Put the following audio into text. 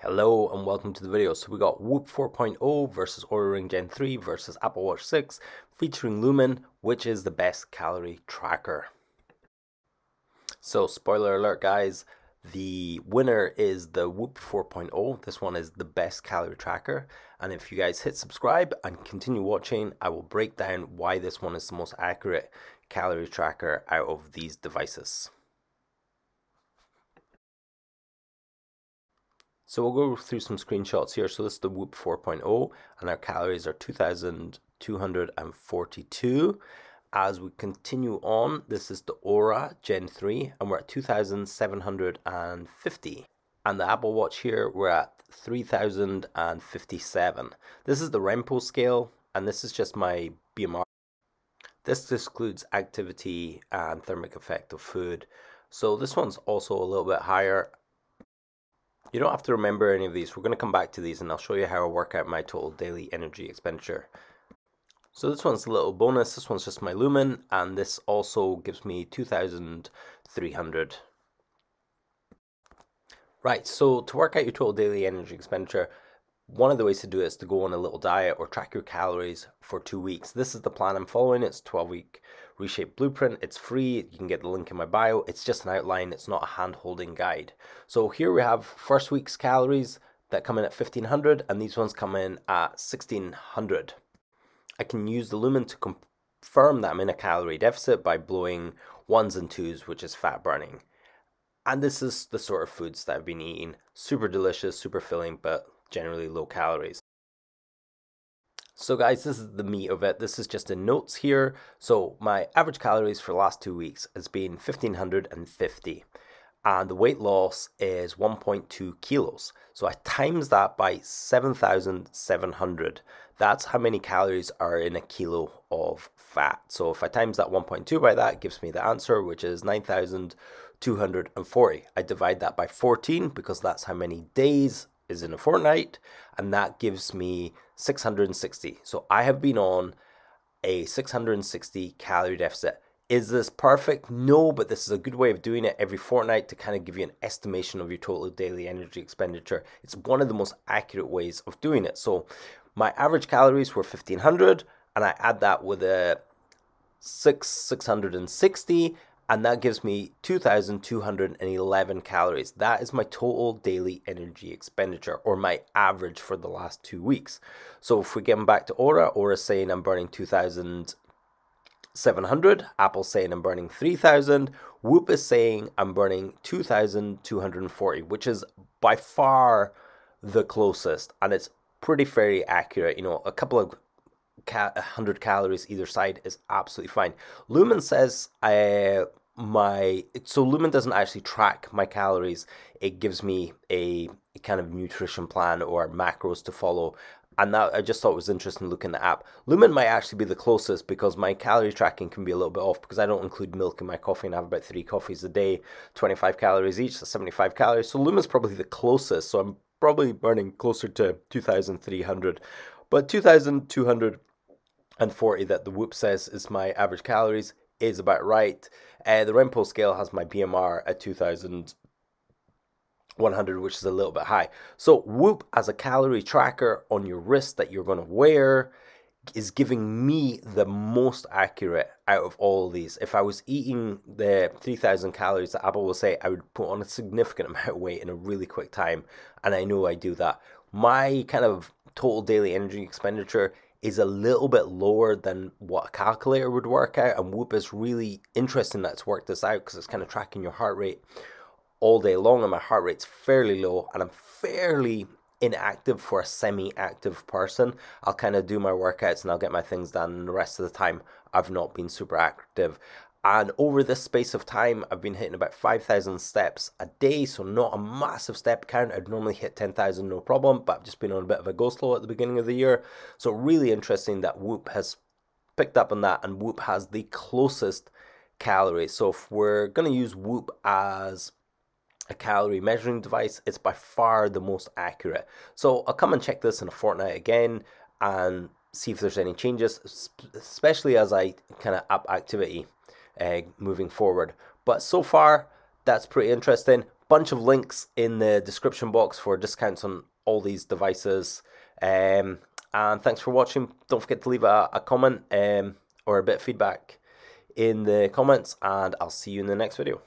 Hello and welcome to the video. So we got Whoop 4.0 versus Oura Ring Gen 3 versus Apple Watch 6 featuring Lumen, which is the best calorie tracker. So spoiler alert guys, the winner is the Whoop 4.0. This one is the best calorie tracker, and if you guys hit subscribe and continue watching, I will break down why this one is the most accurate calorie tracker out of these devices. So we'll go through some screenshots here. So this is the Whoop 4.0 and our calories are 2,242. As we continue on, this is the Oura Gen 3 and we're at 2,750. And the Apple Watch here, we're at 3,057. This is the Renpho scale and this is just my BMR. This excludes activity and thermic effect of food. So this one's also a little bit higher. You don't have to remember any of these. We're going to come back to these and I'll show you how I work out my total daily energy expenditure. So this one's a little bonus. This one's just my Lumen and this also gives me 2,300. Right, so to work out your total daily energy expenditure, one of the ways to do it is to go on a little diet or track your calories for 2 weeks. This is the plan I'm following. It's 12-week Reshape Blueprint. It's free. You can get the link in my bio. It's just an outline. It's not a hand-holding guide. So here we have first week's calories that come in at 1,500 and these ones come in at 1,600. I can use the Lumen to confirm that I'm in a calorie deficit by blowing 1s and 2s, which is fat burning. And this is the sort of foods that I've been eating. Super delicious, super filling, but generally low calories. So guys, this is the meat of it. This is just in notes here. So my average calories for the last 2 weeks has been 1,550 and the weight loss is 1.2 kilos. So I times that by 7,700. That's how many calories are in a kilo of fat. So if I times that 1.2 by that, it gives me the answer, which is 9,240. I divide that by 14 because that's how many days is in a fortnight, and that gives me 660. So I have been on a 660 calorie deficit. Is this perfect? No, but this is a good way of doing it every fortnight to kind of give you an estimation of your total daily energy expenditure. It's one of the most accurate ways of doing it. So my average calories were 1,500 and I add that with a 660 and that gives me 2,211 calories. That is my total daily energy expenditure, or my average for the last 2 weeks. So if we get back to Oura is saying I'm burning 2,700. Apple's saying I'm burning 3,000. Whoop is saying I'm burning 2,240, which is by far the closest, and it's pretty fairly accurate. You know, a couple of 100 calories either side is absolutely fine. Lumen says so Lumen doesn't actually track my calories. It gives me a kind of nutrition plan or macros to follow, and that I just thought it was interesting looking at the app. Lumen might actually be the closest because my calorie tracking can be a little bit off because I don't include milk in my coffee and I have about 3 coffees a day, 25 calories each, so 75 calories. So Lumen's probably the closest, so I'm probably burning closer to 2,300, but 2,240 that the Whoop says is my average calories is about right. The Renpho scale has my BMR at 2,100, which is a little bit high. So Whoop as a calorie tracker on your wrist that you're going to wear is giving me the most accurate out of all of these. If I was eating the 3,000 calories that Apple will say, I would put on a significant amount of weight in a really quick time, and I know I do that. My kind of total daily energy expenditure is a little bit lower than what a calculator would work out, and Whoop is really interesting that it's worked this out because it's kind of tracking your heart rate all day long, and my heart rate's fairly low and I'm fairly inactive for a semi-active person. I'll kind of do my workouts and I'll get my things done, and the rest of the time I've not been super active. And over this space of time, I've been hitting about 5,000 steps a day, so not a massive step count. I'd normally hit 10,000 no problem, but I've just been on a bit of a go slow at the beginning of the year. So really interesting that Whoop has picked up on that, and Whoop has the closest calories. So if we're going to use Whoop as a calorie measuring device, it's by far the most accurate. So I'll come and check this in a fortnight again and see if there's any changes, especially as I kind of up activity moving forward. But so far that's pretty interesting. bunch of links in the description box for discounts on all these devices. And thanks for watching. Don't forget to leave a comment or a bit of feedback in the comments, and I'll see you in the next video.